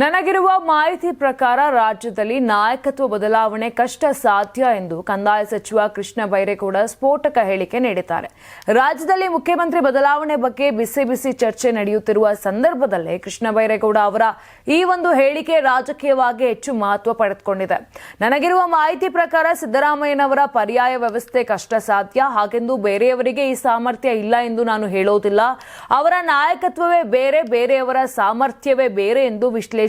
ನನಗಿರುವ ಮಾಹಿತಿ ಪ್ರಕಾರ ರಾಜ್ಯದಲ್ಲಿ ನಾಯಕತ್ವ ಬದಲಾವಣೆ ಕಷ್ಟ ಸಾಧ್ಯ ಎಂದು ಕಂದಾಯ ಸಚಿವ ಕೃಷ್ಣ ಬೈರೇಗೌಡ ಸ್ಫೋಟಕ ಹೇಳಿಕೆ ನೀಡಿದ್ದಾರೆ. ರಾಜ್ಯದಲ್ಲಿ ಮುಖ್ಯಮಂತ್ರಿ ಬದಲಾವಣೆ ಬಗ್ಗೆ ಬಿಸಿ ಚರ್ಚೆ ನಡೆಯುತ್ತಿರುವ ಸಂದರ್ಭದಲ್ಲೇ ಕೃಷ್ಣ ಬೈರೇಗೌಡ ಅವರ ಈ ಒಂದು ಹೇಳಿಕೆ ರಾಜಕೀಯವಾಗಿ ಹೆಚ್ಚು ಮಹತ್ವ ಪಡೆದುಕೊಂಡಿದೆ. ನನಗಿರುವ ಮಾಹಿತಿ ಪ್ರಕಾರ ಸಿದ್ದರಾಮಯ್ಯನವರ ಪರ್ಯಾಯ ವ್ಯವಸ್ಥೆ ಕಷ್ಟ ಸಾಧ್ಯ, ಹಾಗೆಂದು ಬೇರೆಯವರಿಗೆ ಈ ಸಾಮರ್ಥ್ಯ ಇಲ್ಲ ಎಂದು ನಾನು ಹೇಳೋದಿಲ್ಲ. ಅವರ ನಾಯಕತ್ವವೇ ಬೇರೆ, ಬೇರೆಯವರ ಸಾಮರ್ಥ್ಯವೇ ಬೇರೆ ಎಂದು ವಿಶ್ಲೇಷಿಸಿದ್ದಾರೆ.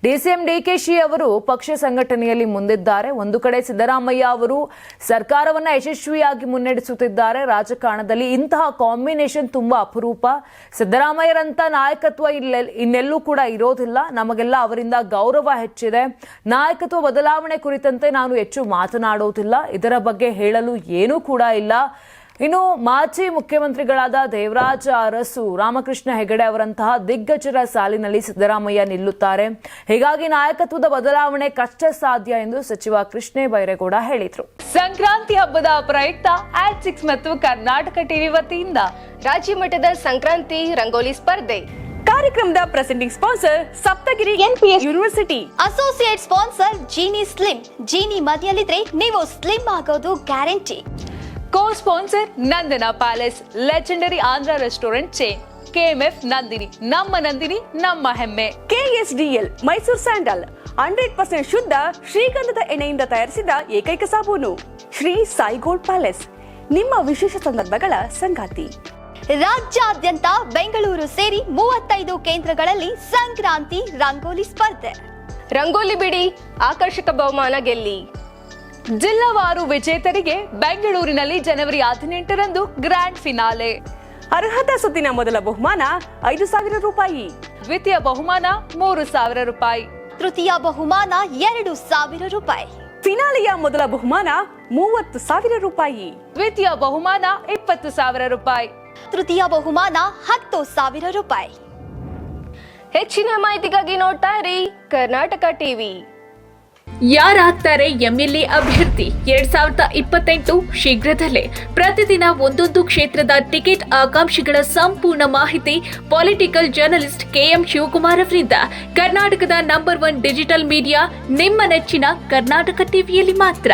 ಡಿಸಿಎಂ ಡಿಕೆಶಿ ಅವರು ಪಕ್ಷ ಸಂಘಟನೆಯಲ್ಲಿ ಮುಂದಿದ್ದಾರೆ. ಒಂದು ಕಡೆ ಸಿದ್ದರಾಮಯ್ಯ ಅವರು ಸರ್ಕಾರವನ್ನ ಯಶಸ್ವಿಯಾಗಿ ಮುನ್ನಡೆಸುತ್ತಿದ್ದಾರೆ. ರಾಜಕಾರಣದಲ್ಲಿ ಇಂತಹ ಕಾಂಬಿನೇಷನ್ ತುಂಬಾ ಅಪರೂಪ. ಸಿದ್ದರಾಮಯ್ಯರಂತ ನಾಯಕತ್ವ ಇನ್ನೆಲ್ಲೂ ಕೂಡ ಇರೋದಿಲ್ಲ. ನಮಗೆಲ್ಲ ಅವರಿಂದ ಗೌರವ ಹೆಚ್ಚಿದೆ. ನಾಯಕತ್ವ ಬದಲಾವಣೆ ಕುರಿತಂತೆ ನಾನು ಹೆಚ್ಚು ಮಾತನಾಡೋದಿಲ್ಲ. ಇದರ ಬಗ್ಗೆ ಹೇಳಲು ಏನೂ ಕೂಡ ಇಲ್ಲ. ಇನ್ನು ಮಾಜಿ ಮುಖ್ಯಮಂತ್ರಿಗಳಾದ ದೇವರಾಜ ಅರಸು, ರಾಮಕೃಷ್ಣ ಹೆಗಡೆ ಅವರಂತಹ ದಿಗ್ಗಜರ ಸಾಲಿನಲ್ಲಿ ಸಿದ್ದರಾಮಯ್ಯ ನಿಲ್ಲುತ್ತಾರೆ. ಹೀಗಾಗಿ ನಾಯಕತ್ವದ ಬದಲಾವಣೆ ಕಷ್ಟ ಸಾಧ್ಯ ಎಂದು ಸಚಿವ ಕೃಷ್ಣ ಬೈರೇಗೌಡ ಹೇಳಿದರು. ಸಂಕ್ರಾಂತಿ ಹಬ್ಬದ ಪ್ರಯುಕ್ತ ಆಟ್6 ಮತ್ತು ಕರ್ನಾಟಕ ಟಿವಿ ವತಿಯಿಂದ ರಾಜ್ಯ ಮಟ್ಟದ ಸಂಕ್ರಾಂತಿ ರಂಗೋಲಿ ಸ್ಪರ್ಧೆ. ಕಾರ್ಯಕ್ರಮದ presenting sponsor Saptagiri NPS university. Associate sponsor Genie slim. Genie ಮನೆಯಲ್ಲಿದ್ರೆ ನೀವು ಸ್ಲಿಮ್ ಆಗೋದು guarantee. Cosponsor Nandana palace, legendary Andhra restaurant chain. KMF Nandini, ನಮ್ಮ ನಂದಿನಿ ನಮ್ಮ ಹೆಮ್ಮೆ. ಕೆಎಸ್ಡಿಎಲ್ ಮೈಸೂರು ಸ್ಯಾಂಡಲ್ 100% ಶುದ್ಧ ಶ್ರೀಗಂಧದ ಎಣ್ಣೆಯಿಂದ ತಯಾರಿಸಿದ ಏಕೈಕ ಸಾಬೂನು. ಶ್ರೀ ಸಾಯಿ ಗೋಲ್ಡ್ ಪ್ಯಾಲೇಸ್, ನಿಮ್ಮ ವಿಶೇಷ ಸಂದರ್ಭಗಳ ಸಂಗಾತಿ. ರಾಜ್ಯಾದ್ಯಂತ ಬೆಂಗಳೂರು ಸೇರಿ 35 ಕೇಂದ್ರಗಳಲ್ಲಿ ಸಂಕ್ರಾಂತಿ ರಂಗೋಲಿ ಸ್ಪರ್ಧೆ. ರಂಗೋಲಿ ಬಿಡಿ, ಆಕರ್ಷಕ ಬಹುಮಾನ ಗೆಲ್ಲಿ. ಜಿಲ್ಲಾವಾರು ವಿಜೇತರಿಗೆ ಬೆಂಗಳೂರಿನಲ್ಲಿ ಜನವರಿ 18ರಂದು ಗ್ರ್ಯಾಂಡ್ ಫಿನಾಲೆ. ಅರ್ಹತಾ ಸುತ್ತಿನ ಮೊದಲ ಬಹುಮಾನ 5,000 ರೂಪಾಯಿ. ದ್ವಿತೀಯ ಬಹುಮಾನ 3,000 ರೂಪಾಯಿ. ತೃತೀಯ ಬಹುಮಾನ 2,000 ರೂಪಾಯಿ. ಫಿನಾಲೆಯ ಮೊದಲ ಬಹುಮಾನ 30,000 ರೂಪಾಯಿ. ದ್ವಿತೀಯ ಬಹುಮಾನ 20,000 ರೂಪಾಯಿ. ತೃತೀಯ ಬಹುಮಾನ 10,000 ರೂಪಾಯಿ. ಹೆಚ್ಚಿನ ಮಾಹಿತಿಗಾಗಿ ನೋಡ್ತಾ ಇರಿ ಕರ್ನಾಟಕ ಟಿವಿ. ಯಾರಾಗ್ತಾರೆ ಎಂಎಲ್ಎ ಅಭ್ಯರ್ಥಿ 2028 ಶೀಘ್ರದಲ್ಲೇ. ಪ್ರತಿದಿನ ಒಂದೊಂದು ಕ್ಷೇತ್ರದ ಟಿಕೆಟ್ ಆಕಾಂಕ್ಷಿಗಳ ಸಂಪೂರ್ಣ ಮಾಹಿತಿ ಪೊಲಿಟಿಕಲ್ ಜರ್ನಲಿಸ್ಟ್ ಕೆಎಂ ಶಿವಕುಮಾರ್ ಅವರಿಂದ. ಕರ್ನಾಟಕದ ನಂಬರ್ 1 ಡಿಜಿಟಲ್ ಮೀಡಿಯಾ ನಿಮ್ಮ ನೆಚ್ಚಿನ ಕರ್ನಾಟಕ ಟಿವಿಯಲ್ಲಿ ಮಾತ್ರ.